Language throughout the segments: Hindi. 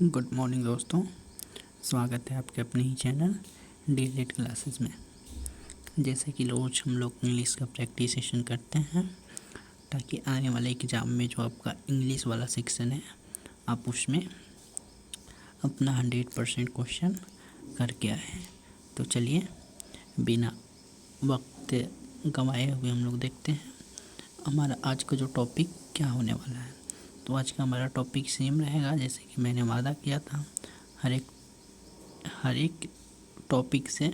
गुड मॉर्निंग दोस्तों, स्वागत है आपके अपने ही चैनल डी क्लासेस में। जैसे कि रोज़ हम लोग इंग्लिश का प्रैक्टिस सेशन करते हैं ताकि आने वाले एग्ज़ाम में जो आपका इंग्लिश वाला सेक्शन है आप उसमें अपना 100% क्वेश्चन करके आए। तो चलिए बिना वक्त गंवाए हुए हम लोग देखते हैं हमारा आज का जो टॉपिक क्या होने वाला है। तो आज का हमारा टॉपिक सेम रहेगा जैसे कि मैंने वादा किया था। हर एक टॉपिक से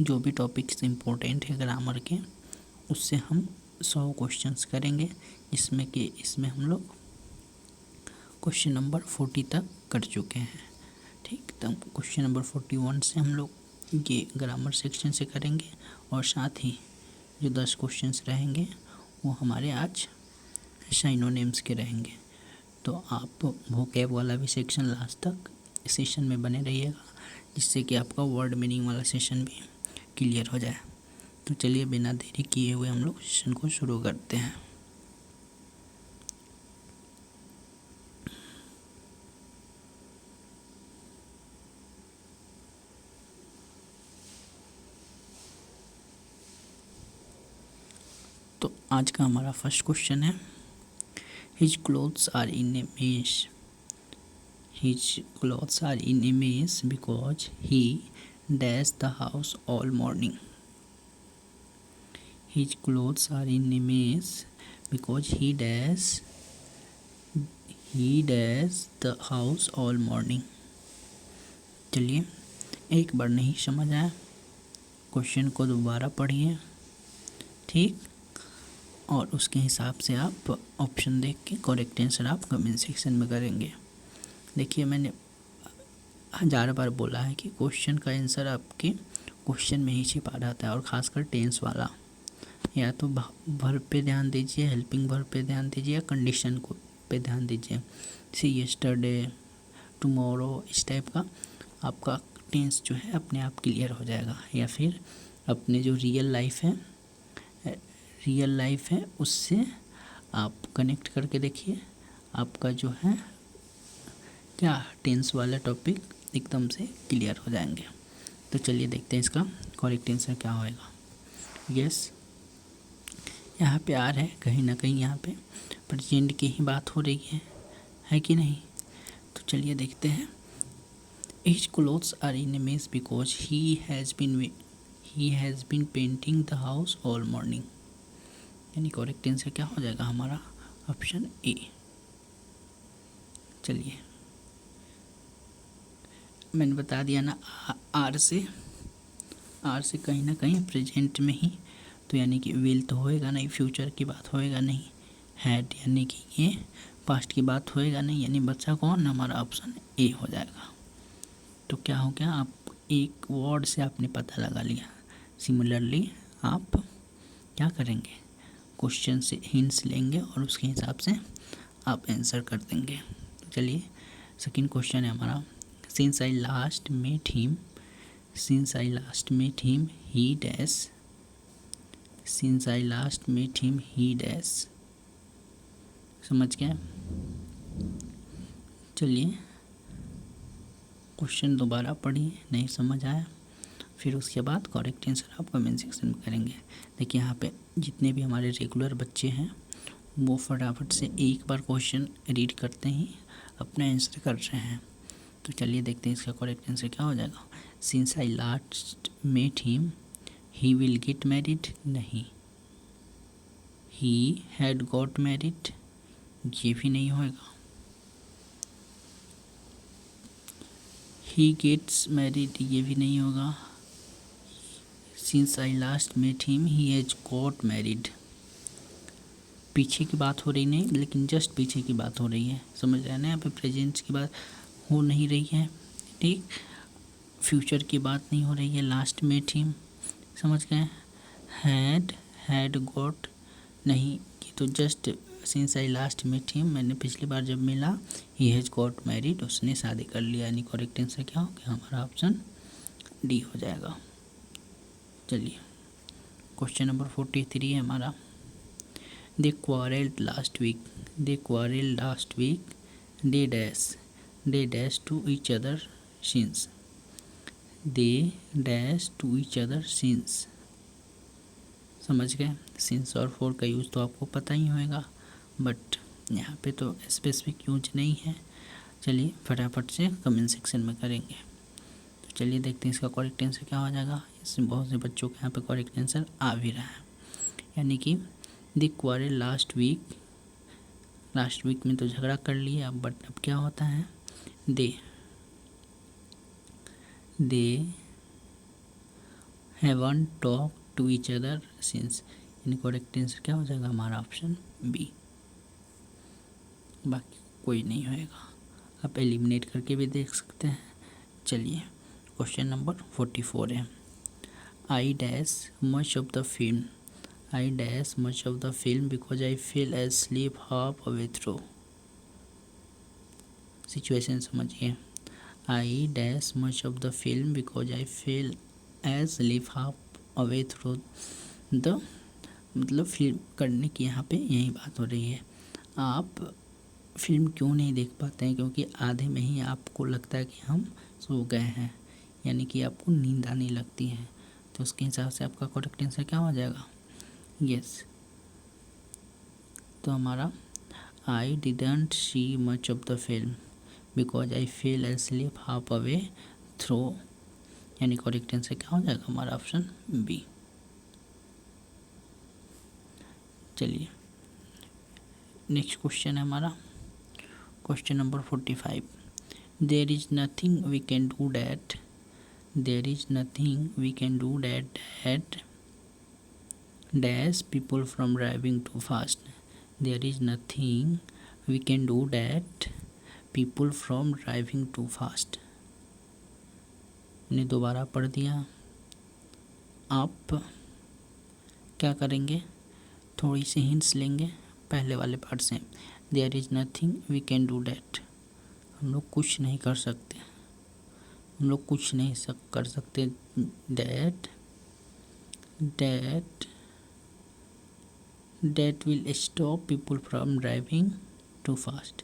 जो भी टॉपिक्स इम्पोर्टेंट है ग्रामर के उससे हम 100 क्वेश्चंस करेंगे, इसमें हम लोग क्वेश्चन नंबर 40 तक कर चुके हैं। ठीक, तो क्वेश्चन नंबर 41 से हम लोग ये ग्रामर सेक्शन से करेंगे और साथ ही जो 10 क्वेश्चंस रहेंगे वो हमारे आज साइनोनिम्स के रहेंगे। तो आप वोकैब वाला भी सेक्शन लास्ट तक सेशन में बने रहिएगा जिससे कि आपका वर्ड मीनिंग वाला सेशन भी क्लियर हो जाए। तो चलिए बिना देरी किए हुए हम लोग सेशन को शुरू करते हैं। तो आज का हमारा फर्स्ट क्वेश्चन है, his clothes are in a mess. His clothes are in a mess because he dashed the house all morning. His clothes are in a mess because he dashed the house all morning. चलिए एक बार नहीं समझ आया क्वेश्चन को दोबारा पढ़िए, ठीक, और उसके हिसाब से आप ऑप्शन देख के करेक्ट आंसर आप कमेंट सेक्शन में करेंगे। देखिए मैंने 1000 बार बोला है कि क्वेश्चन का आंसर आपके क्वेश्चन में ही छिपा रहता है और ख़ासकर टेंस वाला। या तो वर्ब पे ध्यान दीजिए, हेल्पिंग वर्ब पे ध्यान दीजिए, या कंडीशन को पे ध्यान दीजिए। सी यस्टरडे, टुमारो, इस टाइप का आपका टेंस जो है अपने आप क्लियर हो जाएगा। या फिर अपने जो रियल लाइफ है उससे आप कनेक्ट करके देखिए, आपका जो है क्या टेंस वाला टॉपिक एकदम से क्लियर हो जाएंगे। तो चलिए देखते हैं इसका करेक्ट आंसर क्या होएगा। यस, यहाँ पे आर है, कहीं ना कहीं यहाँ पे प्रेजेंट की ही बात हो रही है कि नहीं। तो चलिए देखते हैं। His clothes are in a mess because he has been painting the house all morning. यानी करेक्ट आंसर क्या हो जाएगा हमारा ऑप्शन ए। चलिए मैंने बता दिया ना, आर से कहीं ना कहीं प्रेजेंट में ही, तो यानी कि विल तो होएगा नहीं, फ्यूचर की बात होएगा नहीं, हैड यानी कि ये पास्ट की बात होएगा नहीं, यानी बच्चा कौन, हमारा ऑप्शन ए हो जाएगा। तो क्या हो गया, आप एक वर्ड से आपने पता लगा लिया। सिमिलरली आप क्या करेंगे, क्वेश्चन से हिंट्स लेंगे और उसके हिसाब से आप आंसर कर देंगे। तो चलिए सेकंड क्वेश्चन है हमारा, Since I last met him, he dash. Since I last met him, he dash. समझ गए। चलिए क्वेश्चन दोबारा पढ़िए, नहीं समझ आया फिर उसके बाद करेक्ट आंसर आप कमेंट सेक्शन में करेंगे। देखिए यहाँ पे जितने भी हमारे रेगुलर बच्चे हैं वो फटाफट से एक बार क्वेश्चन रीड करते ही अपना आंसर कर रहे हैं। तो चलिए देखते हैं इसका करेक्ट आंसर क्या हो जाएगा। Since I last met him he will get married, नहीं, ही हैड गॉट मैरिड, ये भी नहीं होएगा, ही गेट्स मैरिड, ये भी नहीं होगा, since I last met him he has got married, पीछे की बात हो रही नहीं, लेकिन जस्ट पीछे की बात हो रही है, समझ रहे हैं ना, यहाँ पे प्रेजेंट की बात हो नहीं रही है, ठीक, फ्यूचर की बात नहीं हो रही है। लास्ट मेट हिम समझ गए, हैड गॉट नहीं, ये तो just since I last met him, मैंने पिछली बार जब मिला, ही हैज गॉट मैरिड, उसने शादी कर लिया, यानी करेक्ट आंसर क्या हो गया हमारा ऑप्शन डी हो जाएगा। चलिए क्वेश्चन नंबर 43 है हमारा, they quarrelled last week, they dash they dash to each other since, they dash to each other since. समझ गए? सिंस और फॉर का यूज़ तो आपको पता ही होगा, बट यहाँ पे तो स्पेसिफिक यूज नहीं है। चलिए फटाफट से कमेंट सेक्शन में करेंगे। तो चलिए देखते हैं इसका करेक्ट आंसर क्या हो जाएगा। इसमें बहुत से बच्चों के यहाँ पे करेक्ट आंसर आ भी रहा है, यानी कि द क्वारल लास्ट वीक में तो झगड़ा कर लिए अब, बट अब क्या होता है, they haven't talk to each other since. इन करेक्ट आंसर क्या हो जाएगा हमारा ऑप्शन बी, बाकी कोई नहीं होएगा। आप एलिमिनेट करके भी देख सकते हैं। चलिए क्वेश्चन नंबर 44 है, I dash much of the film, I dash much of the film because I feel asleep half away through. Situation समझिए, I dash much of the film because I feel asleep half away through the, मतलब फिल्म करने की यहाँ पे यही बात हो रही है। आप फिल्म क्यों नहीं देख पाते हैं, क्योंकि आधे में ही आपको लगता है कि हम सो गए हैं, यानी कि आपको नींद आने लगती है। तो उसके हिसाब से आपका करेक्ट आंसर क्या हो जाएगा, यस। तो हमारा I didn't see much of the film because I feel asleep half away through, यानी करेक्ट आंसर क्या हो जाएगा हमारा ऑप्शन बी। चलिए नेक्स्ट क्वेश्चन है हमारा question number 45, there is nothing we can do that, there is nothing we can do that dash people from driving too fast, there is nothing we can do that people from driving too fast. मैंने दोबारा पढ़ दिया, आप क्या करेंगे, थोड़ी सी हिंट्स लेंगे पहले वाले पार्ट से। There is nothing we can do that, हम लोग कुछ नहीं कर सकते, हम लोग कुछ नहीं कर सकते, that will stop people from driving too fast।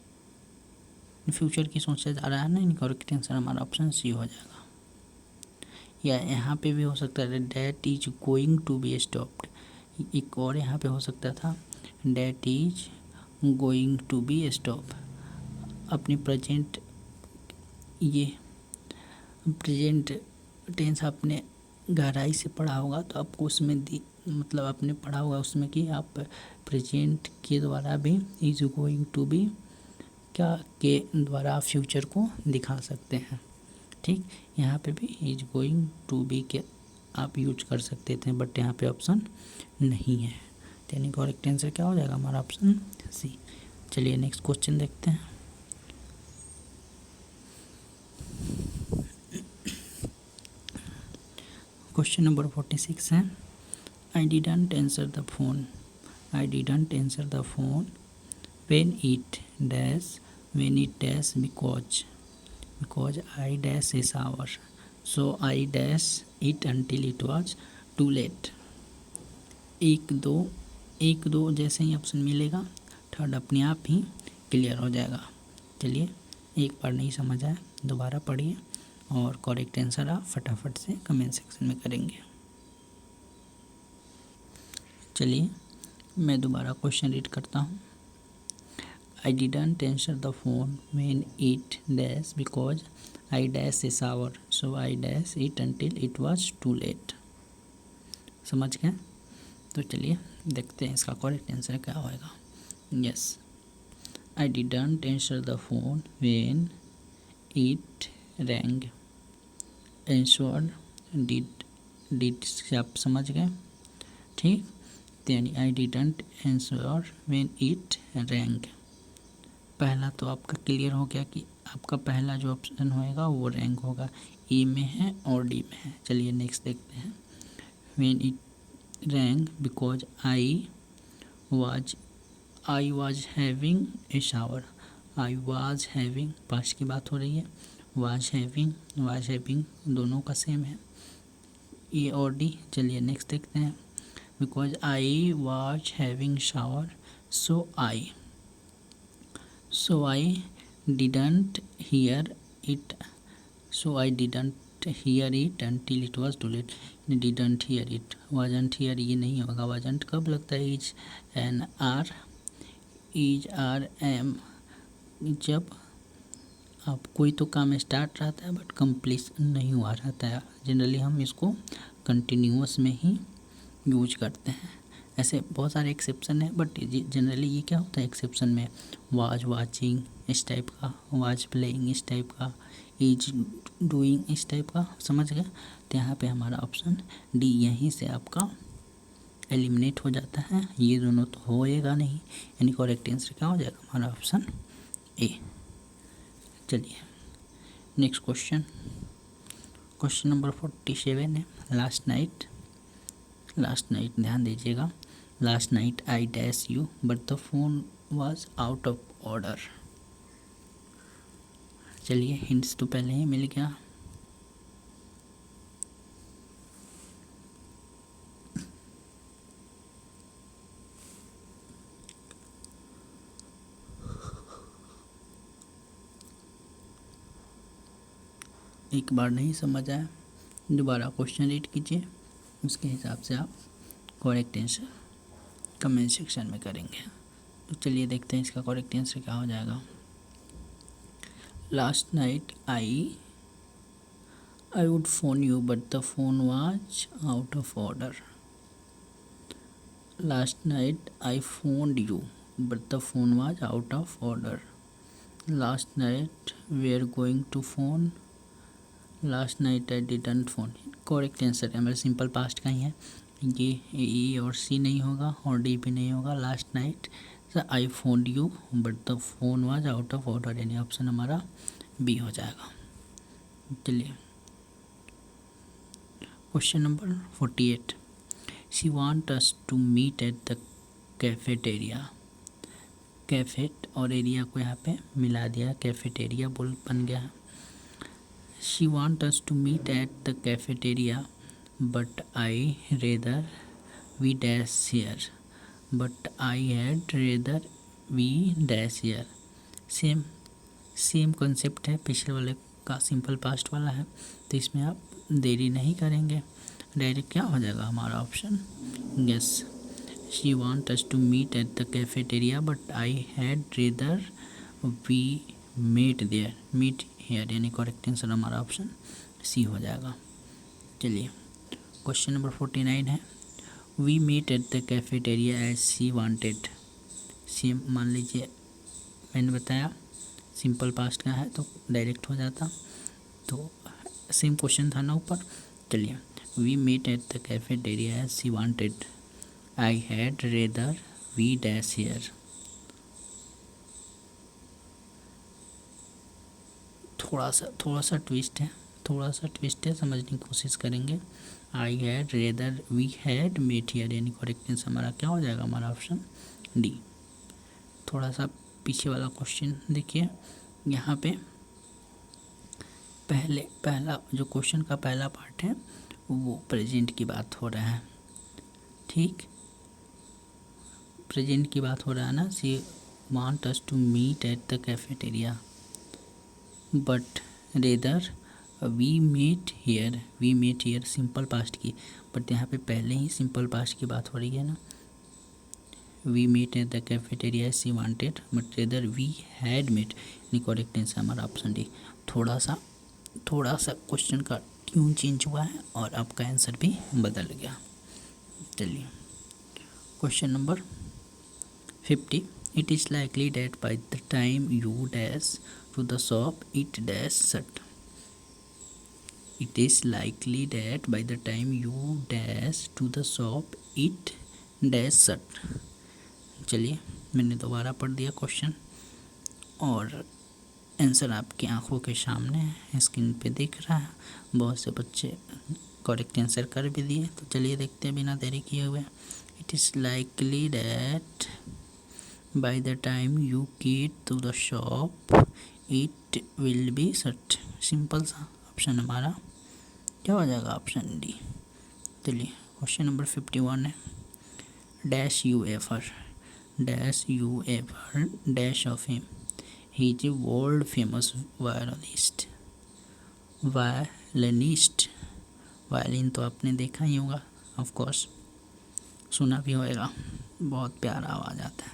Future की सोचा जा रहा है ना, इनकरेक्ट आंसर हमारा ऑप्शन सी हो जाएगा। या यहाँ पे भी हो सकता है that is going to be stopped, एक और यहाँ पे हो सकता था that is going to be stop। अपनी प्रेजेंट टेंस आपने गहराई से पढ़ा होगा तो आपको उसमें मतलब आपने पढ़ा होगा उसमें कि आप प्रेजेंट के द्वारा भी इज गोइंग टू बी क्या के द्वारा आप फ्यूचर को दिखा सकते हैं। ठीक, यहाँ पे भी इज गोइंग टू बी के आप यूज कर सकते थे, बट यहाँ पे ऑप्शन नहीं है, यानी करेक्ट आंसर क्या हो जाएगा हमारा ऑप्शन सी। चलिए नेक्स्ट क्वेश्चन देखते हैं। क्वेश्चन नंबर 46 है, I didn't answer the phone, I didn't answer the phone when it dash because I dash a shower, so I dash it until it was too late। एक दो जैसे ही ऑप्शन मिलेगा थर्ड अपने आप ही क्लियर हो जाएगा। चलिए एक बार नहीं समझ आया दोबारा पढ़िए और करेक्ट आंसर आप फटाफट से कमेंट सेक्शन में करेंगे। चलिए मैं दोबारा क्वेश्चन रीड करता हूँ। I didn't answer the phone when it dash because I dash a shower, so I dash it until it was too late. समझ गए? तो चलिए देखते हैं इसका करेक्ट आंसर क्या होएगा। Yes, I didn't answer the phone when it wrong, answer did से आप समझ गए। ठीक, यानी आई didn't answer when it wrong. पहला तो आपका क्लियर हो गया कि आपका पहला जो ऑप्शन होएगा वो रैंक होगा, ई में है और डी में है। चलिए नेक्स्ट देखते हैं। When it rank because I was having a shower, I was having past की बात हो रही है, वाज हैविंग दोनों का सेम है, ए और डी। चलिए नेक्स्ट देखते हैं। Because I was having shower, so I didn't hear it, so I didn't hear it until it was too late. didn't hear it, wasn't hear ये नहीं होगा, wasn't कब लगता है, is N R, is R M, जब अब कोई तो काम स्टार्ट रहता है बट कंप्लीट नहीं हुआ रहता है, जनरली हम इसको कंटिन्यूअस में ही यूज करते हैं। ऐसे बहुत सारे एक्सेप्शन है बट जनरली ये क्या होता है एक्सेप्शन में, वाज वाचिंग इस टाइप का, वाज प्लेइंग इस टाइप का, इज डूइंग इस टाइप का, समझ गए। तो यहाँ पे हमारा ऑप्शन डी यहीं से आपका एलिमिनेट हो जाता है, ये दोनों तो होएगा नहीं, यानी करेक्ट आंसर क्या हो जाएगा हमारा ऑप्शन ए। चलिए नेक्स्ट क्वेश्चन, क्वेश्चन नंबर 47 है। लास्ट नाइट ध्यान दीजिएगा, last night I dash you but the phone was out of order. चलिए हिंट्स तो पहले ही मिल गया, एक बार नहीं समझ आया दोबारा क्वेश्चन रीड कीजिए, उसके हिसाब से आप करेक्ट आंसर कमेंट सेक्शन में करेंगे। तो चलिए देखते हैं इसका करेक्ट आंसर क्या हो जाएगा। Last night I would phone you but the phone was out of order. Last night I phoned you but the phone was out of order. Last night we are going to phone, last night I didn't phone. Correct answer है, मेरा सिंपल पास्ट का ही है, ये ई और सी नहीं होगा और डी भी नहीं होगा। Last night I phoned you but the phone was out of order, यानी ऑप्शन हमारा बी हो जाएगा। चलिए question number 48, she want us to meet at the cafeteria. Cafeteria को यहाँ पे मिला दिया, कैफेटेरिया बोल बन गया है। She wants us to meet at the cafeteria, but I rather we dash here. But I had rather we dash here. Same concept है, पिछले वाले का सिंपल पास्ट वाला है, तो इसमें आप देरी नहीं करेंगे, डायरेक्ट क्या हो जाएगा हमारा option yes. She want us to meet at the cafeteria but I had rather we met there, meet here, यानी करेक्ट आंसर हमारा ऑप्शन सी हो जाएगा। चलिए क्वेश्चन नंबर 49 है, we meet at the cafeteria as she wanted. Same मान लीजिए मैंने बताया सिंपल पास्ट का है तो डायरेक्ट हो जाता, तो सेम क्वेश्चन था ना ऊपर। चलिए we meet at the cafeteria as she wanted, I had rather we dash here. थोड़ा सा ट्विस्ट है, समझने की कोशिश करेंगे। I had rather we had met here, यानी करेक्ट आंसर हमारा क्या हो जाएगा हमारा ऑप्शन डी। थोड़ा सा पीछे वाला क्वेश्चन देखिए, यहाँ पे पहला जो क्वेश्चन का पहला पार्ट है वो प्रेजेंट की बात हो रहा है, ठीक, प्रेजेंट की बात हो रहा है ना। She want us to meet at the cafeteria but rather we met here simple past की, बट यहाँ पे पहले ही सिंपल पास्ट की बात हो रही है ना। We met at the cafeteria she wanted but rather we had met, यानी करेक्ट आंसर हमारा ऑप्शन डी। थोड़ा सा क्वेश्चन का ट्यून चेंज हुआ है और आपका आंसर भी बदल गया। चलिए question number 50, it is likely that by the time you dash to the shop it dash shut. It is likely that by the time you dash to the shop it dash shut. चलिए मैंने दोबारा पढ़ दिया क्वेश्चन और आंसर आपकी आंखों के सामने स्क्रीन पे दिख रहा है। बहुत से बच्चे करेक्ट आंसर कर भी दिए, तो चलिए देखते हैं बिना देरी किए हुए। It is likely that by the time you get to the shop it will be shut. Simple सा ऑप्शन हमारा क्या हो जाएगा ऑप्शन डी। चलिए क्वेश्चन नंबर 51 है, dash you ever dash of him, he is a world famous violinist. Violin तो आपने देखा ही होगा, ऑफ कोर्स सुना भी होएगा, बहुत प्यारा आवाज़ आता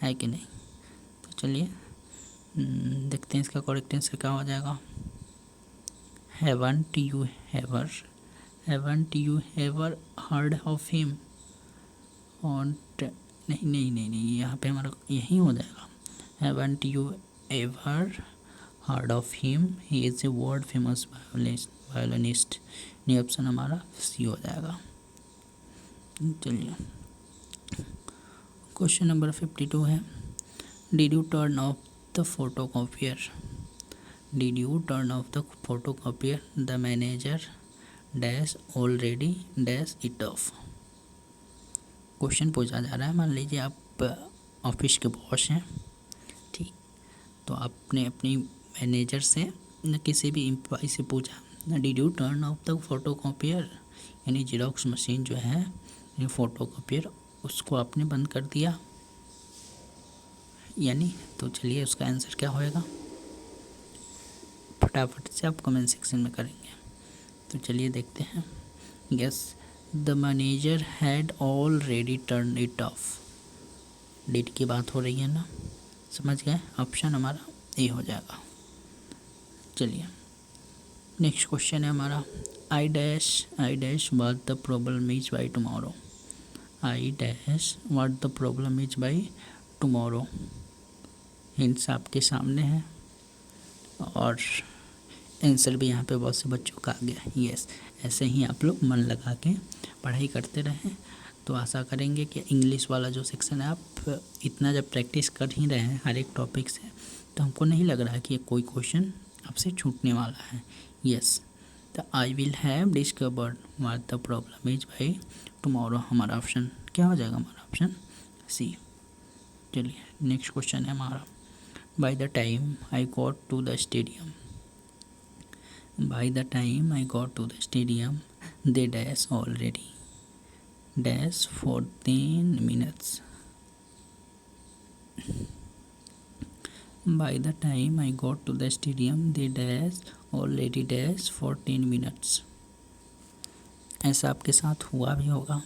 है कि नहीं। तो चलिए देखते हैं इसका करेक्ट आंसर क्या हो जाएगा। Haven't you ever heard of him on नहीं नहीं नहीं नहीं, यहाँ पे हमारा यही हो जाएगा। Haven't you ever heard of him, he is a world famous violinist. ये ऑप्शन हमारा सी हो जाएगा। चलिए क्वेश्चन नंबर 52 है, did U turn off the photocopier? Did U turn off the photocopier? The manager dash already dash it of. Question पूछा जा रहा है, मान लीजिए आप ऑफिस के बॉस हैं, ठीक, तो आपने अपनी मैनेजर से न किसी भी एम्प्लॉय से पूछा did U turn off the photocopier, यानी जेरोक्स मशीन जो है यानी फोटोकॉपियर उसको आपने बंद कर दिया यानी। तो चलिए उसका आंसर क्या होएगा, फटाफट से आप कमेंट सेक्शन में करेंगे। तो चलिए देखते हैं। Yes, the manager had already turn it of. Did की बात हो रही है ना, समझ गए, ऑप्शन हमारा ए हो जाएगा। चलिए नेक्स्ट क्वेश्चन है हमारा, I dash what the problem is by tomorrow. I dash what the problem is by tomorrow. Hints आपके सामने है और आंसर भी यहाँ पे बहुत से बच्चों का आ गया। यस, ऐसे ही आप लोग मन लगा के पढ़ाई करते रहें तो आशा करेंगे कि इंग्लिश वाला जो सेक्शन है आप इतना जब प्रैक्टिस कर ही रहे हैं हर एक टॉपिक से, तो हमको नहीं लग रहा है कि कोई क्वेश्चन आपसे छूटने वाला है। Yes, the I will have discovered what the problem is by tomorrow. हमारा ऑप्शन क्या हो जाएगा, हमारा ऑप्शन सी। चलिए नेक्स्ट क्वेश्चन है हमारा, by the time I got to the stadium. By the time I got to the stadium, they dash already dash 14 minutes. By the time I got to the stadium, they dash already dash 14 minutes. ऐसा आपके साथ हुआ भी होगा,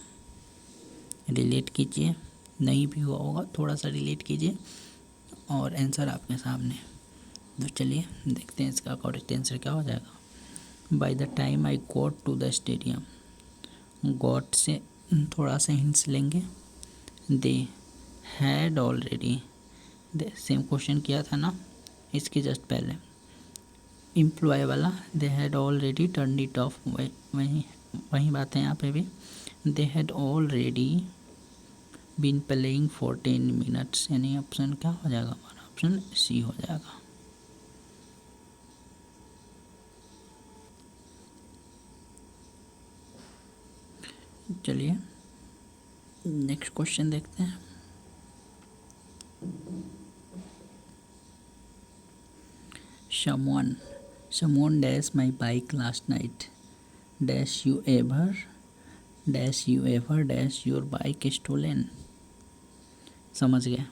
रिलेट कीजिए, नहीं भी हुआ होगा थोड़ा सा रिलेट कीजिए और आंसर आपके सामने। तो चलिए देखते हैं इसका करेक्ट आंसर क्या हो जाएगा। By the time I got to the stadium, got से थोड़ा सा हिंट्स लेंगे। They had already, they same question किया था ना इसके जस्ट पहले, एम्प्लॉय वाला, they had already turn it off, वही बात है यहाँ पे भी। They had already been playing 14 minutes, यानी ऑप्शन क्या हो जाएगा, हमारा ऑप्शन सी हो जाएगा। चलिए नेक्स्ट क्वेश्चन देखते हैं। someone dash my bike last night dash you ever dash your bike stolen। समझ गए,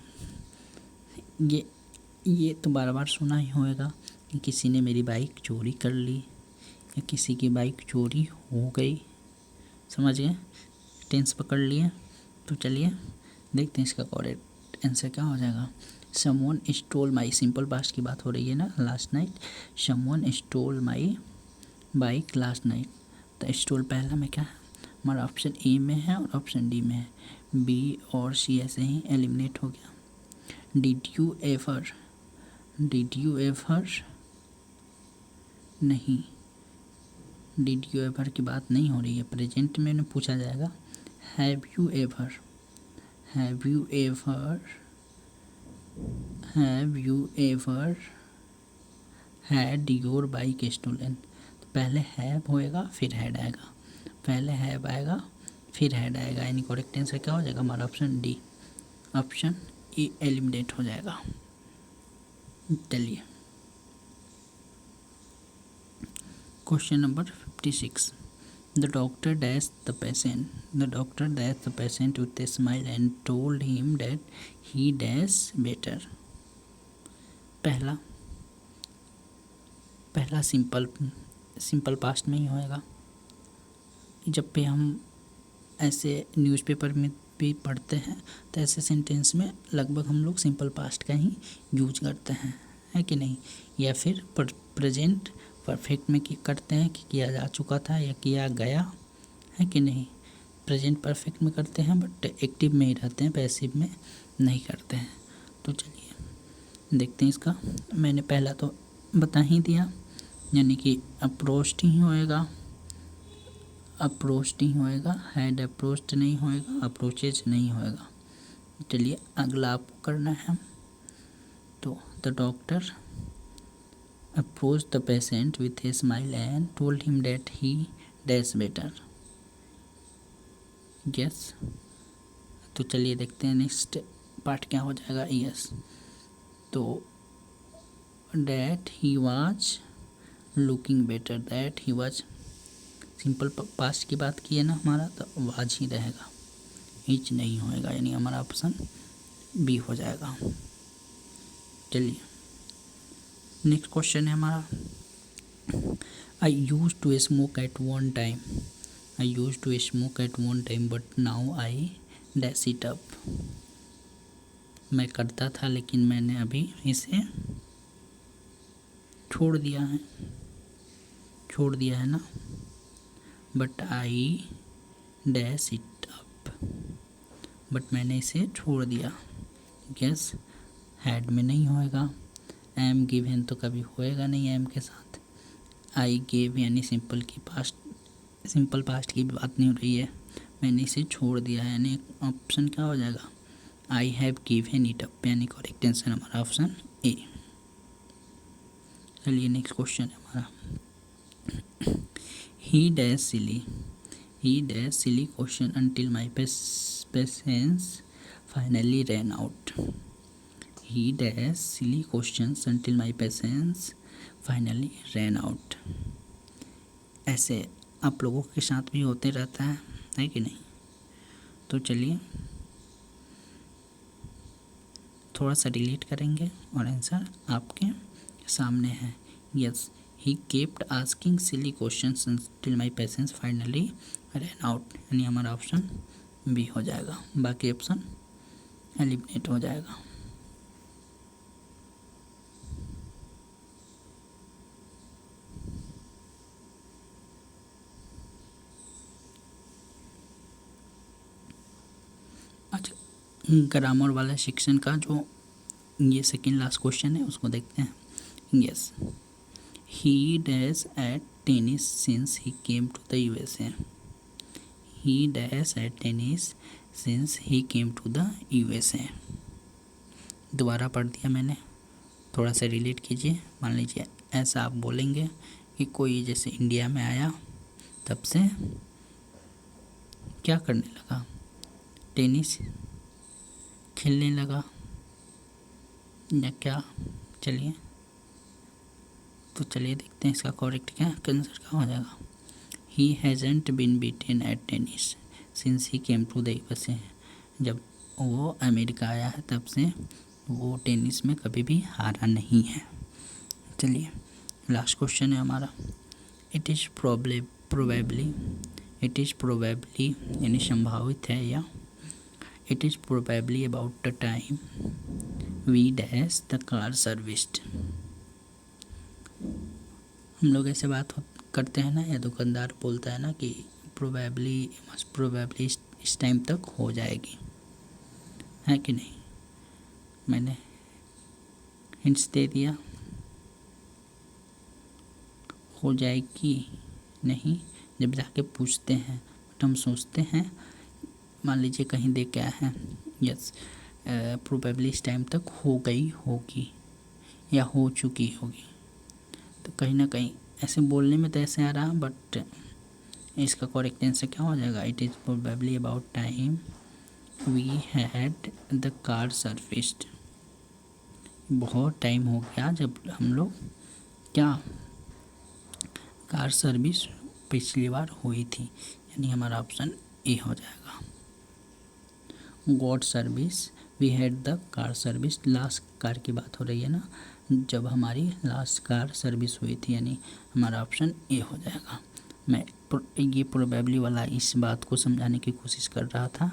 ये तो बार बार सुना ही होगा कि किसी ने मेरी बाइक चोरी कर ली या किसी की बाइक चोरी हो गई, समझ गए, टेंस पकड़ लिए। तो चलिए देखते हैं इसका करेक्ट आंसर क्या हो जाएगा। Someone stole my, simple past की बात हो रही है ना, last night, someone stole my bike last night. तो स्टोल पहला में क्या है, हमारा ऑप्शन ए में है और ऑप्शन डी में है, बी और सी ऐसे ही एलिमिनेट हो गया। डिड यू एवर नहीं, डिड यू एवर की बात नहीं हो रही है, प्रेजेंट में पूछा जाएगा। Have you ever had your bike stolen. तो पहले हैव होएगा फिर हैड आएगा, पहले हैव आएगा फिर हैड आएगा, यानी करेक्ट आंसर क्या हो जाएगा, हमारा option D, option E eliminate हो जाएगा। चलिए question number 56, The doctor dashed the patient with a smile and told him that he dash better. पहला सिंपल पास्ट में ही होएगा। जब भी हम ऐसे न्यूज़पेपर में भी पढ़ते हैं तो ऐसे सेंटेंस में लगभग हम लोग सिंपल पास्ट का ही यूज करते हैं, है कि नहीं। या फिर प्रेजेंट परफेक्ट में करते हैं कि किया जा चुका था या किया गया, है कि नहीं। प्रेजेंट परफेक्ट में करते हैं बट एक्टिव में ही रहते हैं, पैसिव में नहीं करते हैं। तो चलिए देखते हैं इसका। मैंने पहला तो बता ही दिया, यानी कि अप्रोच्ड ही होएगा, हैड अप्रोच्ड नहीं होएगा, अप्रोचेज नहीं होएगा। चलिए अगला आपको करना है। तो the doctor approached the patient with a smile and told him that he dash better. Yes, तो चलिए देखते हैं नेक्स्ट पार्ट क्या हो जाएगा। यस, तो that he was looking better, that he was simple past की बात की है ना हमारा, तो वाज ही रहेगा, इज नहीं होएगा, यानी हमारा ऑप्शन बी हो जाएगा। चलिए नेक्स्ट क्वेश्चन है हमारा। I use to smoke at one time, I use to smoke at one time but now I dash it up. मैं करता था लेकिन मैंने अभी इसे छोड़ दिया है ना। But I dash it up, but मैंने इसे छोड़ दिया। यस, हैड में नहीं होएगा। एम गिवन तो कभी होएगा नहीं एम के साथ। आई गेव यानी सिंपल पास्ट की बात नहीं हो रही है, मैंने इसे छोड़ दिया है, यानी ऑप्शन क्या हो जाएगा, I have given it up, यानी करेक्ट आंसर हमारा ऑप्शन ए। चलिए नेक्स्ट क्वेश्चन है हमारा। ही dash silly question until my patience finally ran out. He dash silly questions until my patience finally ran out. ऐसे आप लोगों के साथ भी होते रहता है कि नहीं। तो चलिए थोड़ा सा डिलीट करेंगे और आंसर आपके सामने है। Yes, he kept asking silly questions until my patience finally ran out, यानी हमारा ऑप्शन बी हो जाएगा, बाकी ऑप्शन एलिमिनेट हो जाएगा। अच्छा, ग्रामर वाला सेक्शन का जो ये सेकेंड लास्ट क्वेश्चन है उसको देखते हैं। Yes, he dash at tennis since he came to the USA. He dash at tennis since he came to the USA. दोबारा पढ़ दिया मैंने, थोड़ा सा रिलेट कीजिए। मान लीजिए ऐसा आप बोलेंगे कि कोई जैसे इंडिया में आया तब से क्या करने लगा, टेनिस खेलने लगा या क्या। चलिए तो चलिए देखते हैं इसका करेक्ट क्या आंसर क्या हो जाएगा। He hasn't been beaten at tennis since he came to the USA. जब वो अमेरिका आया है तब से वो टेनिस में कभी भी हारा नहीं है। चलिए लास्ट क्वेश्चन है हमारा। इट इज़ प्रोबेबली यानी संभावित है, या it is probably about the time we dash the car serviced. हम लोग ऐसे बात करते हैं ना, या दुकानदार बोलता है ना कि प्रोबेबली इस टाइम तक हो जाएगी, है कि नहीं। मैंने हिंट्स दे दिया, हो जाएगी नहीं जब जाके पूछते हैं, बट हम सोचते हैं। मान लीजिए कहीं दे के आए हैं, यस प्रोबेबली इस टाइम तक हो गई होगी या हो चुकी होगी, तो कहीं ना कहीं ऐसे बोलने में तो ऐसे आ रहा, बट इसका करेक्ट आंसर क्या हो जाएगा। It is probably about time we had the car serviced. बहुत टाइम हो गया जब हम लोग क्या कार सर्विस पिछली बार हुई थी, यानी हमारा ऑप्शन ए हो जाएगा। Got service we had the car service, last car की बात हो रही है ना, जब हमारी लास्ट कार सर्विस हुई थी, यानी हमारा ऑप्शन ए हो जाएगा। मैं ये प्रोबेबली वाला इस बात को समझाने की कोशिश कर रहा था।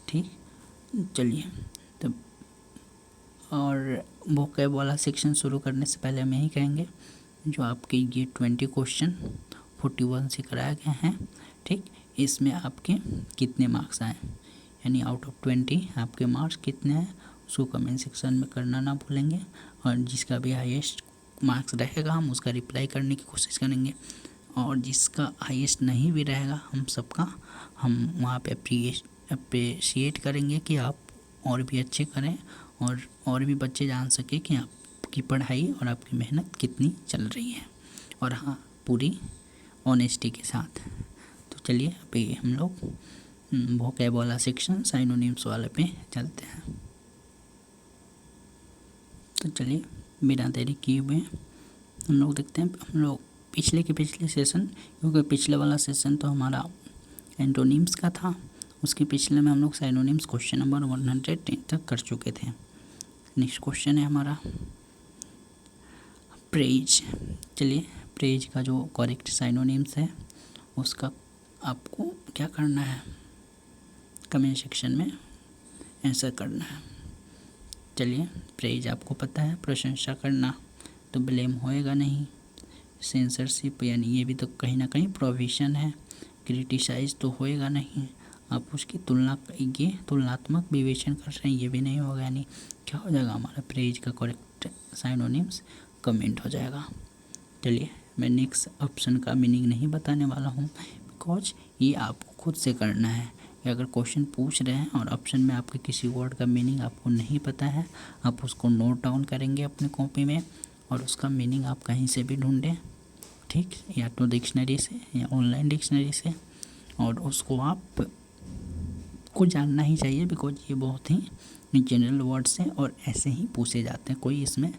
ठीक, चलिए तब और वोकैब वाला सेक्शन शुरू करने से पहले हम यही कहेंगे, जो आपके ये 20 क्वेश्चन 41 से कराया गया है, ठीक, इसमें आपके कितने मार्क्स आए, यानी आउट ऑफ 20 आपके मार्क्स कितने हैं उसको कमेंट सेक्शन में करना ना भूलेंगे। और जिसका भी हाईएस्ट मार्क्स रहेगा हम उसका रिप्लाई करने की कोशिश करेंगे, और जिसका हाईएस्ट नहीं भी रहेगा हम वहाँ पे अप्रिशिएट करेंगे कि आप और भी अच्छे करें, और भी बच्चे जान सके कि आपकी पढ़ाई और आपकी मेहनत कितनी चल रही है, और हाँ, पूरी ऑनेस्टी के साथ। तो चलिए अभी हम लोग वोकैब वाला सेक्शन साइनोनिम्स वाले पे चलते हैं। तो चलिए बिना देरी किए हुए हम लोग देखते हैं। हम लोग पिछले सेशन, क्योंकि पिछले वाला सेशन तो हमारा एंटोनिम्स का था, उसके पिछले में हम लोग साइनोनिम्स क्वेश्चन नंबर 110 तक कर चुके थे। नेक्स्ट क्वेश्चन है हमारा प्रेज। चलिए प्रेज का जो करेक्ट साइनोनिम्स है उसका आपको क्या करना है, कमेंट सेक्शन में आंसर करना है। चलिए प्रेज आपको पता है, प्रशंसा करना, तो ब्लेम होएगा नहीं। सेंसरशिप यानी ये भी तो कहीं ना कहीं प्रोविज़न है। क्रिटिसाइज तो होएगा नहीं, आप उसकी तुलनात्मक विवेचन कर रहे हैं, ये भी नहीं होगा। यानी क्या हो जाएगा हमारा प्रेज का करेक्ट साइनोनिम्स कमेंट हो जाएगा। चलिए मैं नेक्स्ट ऑप्शन का मीनिंग नहीं बताने वाला हूँ, बिकॉज ये आपको खुद से करना है। कि अगर क्वेश्चन पूछ रहे हैं और ऑप्शन में आपके किसी वर्ड का मीनिंग आपको नहीं पता है, आप उसको नोट डाउन करेंगे अपने कॉपी में, और उसका मीनिंग आप कहीं से भी ढूंढें, ठीक, या तो डिक्शनरी से या ऑनलाइन डिक्शनरी से, और उसको आप को जानना ही चाहिए, बिकॉज ये बहुत ही जनरल वर्ड्स हैं और ऐसे ही पूछे जाते हैं, कोई इसमें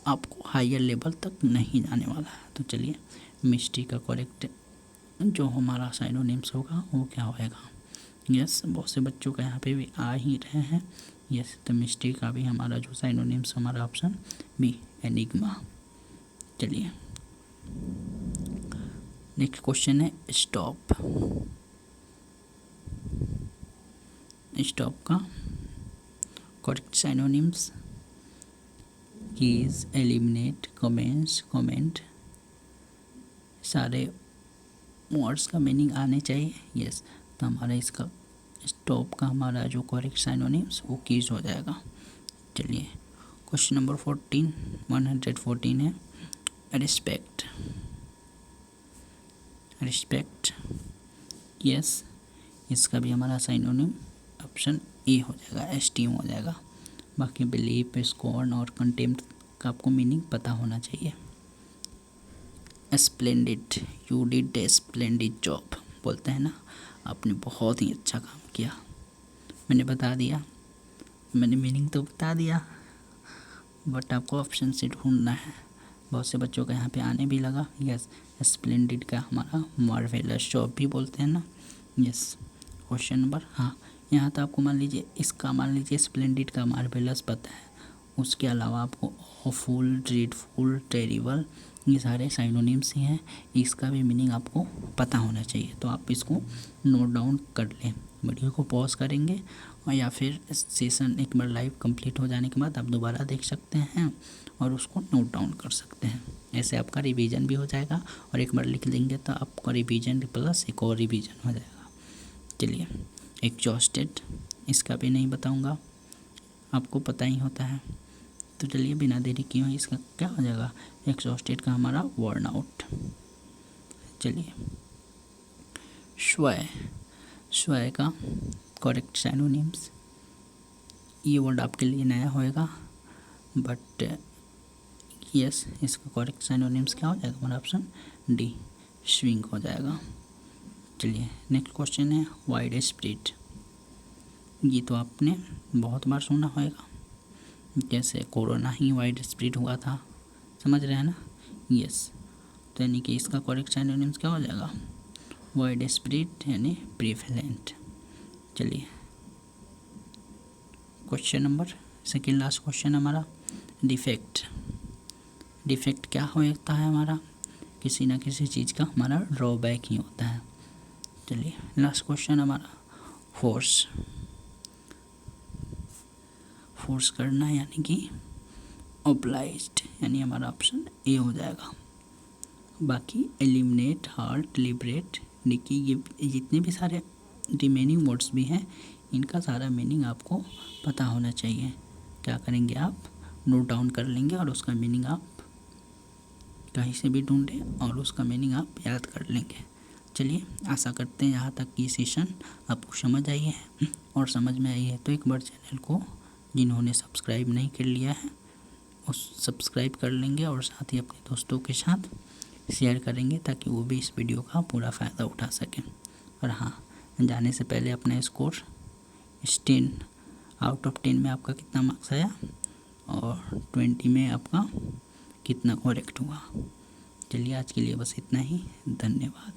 आपको हायर लेवल तक नहीं जाने वाला है। तो चलिए मिस्टी का करेक्ट जो हमारा साइनोनिम्स होगा वो क्या होएगा। यस, बहुत से बच्चों का यहाँ पे भी आ ही रहे हैं। यस, तो मिस्टी का भी हमारा जो साइनोनिम्स हमारा ऑप्शन बी, एनिग्मा। चलिए नेक्स्ट क्वेश्चन है स्टॉप। स्टॉप का correct synonyms keys, eliminate, comments, comment, सारे वर्ड्स का मीनिंग आने चाहिए। यस, तो हमारा इसका स्टॉप का हमारा जो करेक्ट साइनोनिम्स वो कीज हो जाएगा। चलिए क्वेश्चन नंबर 114 है रिस्पेक्ट। रिस्पेक्ट, यस, इसका भी हमारा साइनोनिम ऑप्शन ए हो जाएगा, एस्टीम हो जाएगा। बाकी बिलीव, स्कॉर्न और कंटेम्प्ट का आपको मीनिंग पता होना चाहिए। Splendid, you did a splendid job, बोलते हैं ना, आपने बहुत ही अच्छा काम किया। मैंने बता दिया, मैंने मीनिंग तो बता दिया, बट आपको ऑप्शन से ढूंढना है। बहुत से बच्चों का यहाँ पे आने भी लगा। यस, स्प्लेंडिड का हमारा मार्वेलस जॉब भी बोलते हैं ना। यस, क्वेश्चन नंबर, हाँ, यहाँ तो आपको मान लीजिए स्प्लेंडिड का मार्वेलस पता है, उसके अलावा आपको ऑफुल, ड्रीडफुल, टेरिबल, ये सारे साइनोनिम्स ही हैं, इसका भी मीनिंग आपको पता होना चाहिए। तो आप इसको नोट डाउन कर लें, वीडियो को पॉज करेंगे, और या फिर सेशन एक बार लाइव कंप्लीट हो जाने के बाद आप दोबारा देख सकते हैं और उसको नोट डाउन कर सकते हैं। ऐसे आपका रिवीजन भी हो जाएगा, और एक बार लिख लेंगे तो आपका रिवीजन प्लस एक और रिवीजन हो जाएगा। चलिए एग्जॉस्टेड, इसका भी नहीं बताऊँगा, आपको पता ही होता है। तो चलिए बिना देरी किए हुए इसका क्या हो जाएगा, एग्जॉस्टेड का हमारा वर्न आउट। चलिए स्वय, स्वय का करेक्ट साइनोनिम्स, ये वर्ड आपके लिए नया होएगा, बट यस, इसका करेक्ट साइनोनिम्स क्या हो जाएगा हमारा ऑप्शन डी, स्विंग हो जाएगा। चलिए नेक्स्ट क्वेश्चन है वाइड स्प्रेड। ये तो आपने बहुत बार सुना होगा, जैसे कोरोना ही वाइड स्प्रेड हुआ था, समझ रहे हैं ना। यस, तो यानी कि इसका करेक्ट साइनोनिम्स क्या हो जाएगा, वाइड स्प्रेड यानी प्रीवेलेंट। चलिए question number second last question हमारा डिफेक्ट। डिफेक्ट क्या होता है हमारा, किसी ना किसी चीज़ का हमारा ड्रॉबैक ही होता है। चलिए लास्ट क्वेश्चन हमारा फोर्स। फोर्स करना यानी कि ऑब्लाइज्ड, यानी हमारा ऑप्शन ए हो जाएगा। बाकी एलिमिनेट, हार्ट, लिबरेट, देखिए ये जितने भी सारे रिमेनिंग वर्ड्स भी हैं इनका सारा मीनिंग आपको पता होना चाहिए। क्या करेंगे आप, नोट डाउन कर लेंगे और उसका मीनिंग आप कहीं से भी ढूंढें और उसका मीनिंग आप याद कर लेंगे। चलिए आशा करते हैं यहाँ तक की सेशन आपको समझ आई है, और समझ में आई है तो एक बार चैनल को जिन्होंने सब्सक्राइब नहीं कर लिया है उस सब्सक्राइब कर लेंगे और साथ ही अपने दोस्तों के साथ शेयर करेंगे ताकि वो भी इस वीडियो का पूरा फ़ायदा उठा सकें। और हाँ, जाने से पहले अपना स्कोर 10 आउट ऑफ 10 में आपका कितना मार्क्स आया और 20 में आपका कितना करेक्ट हुआ। चलिए आज के लिए बस इतना ही, धन्यवाद।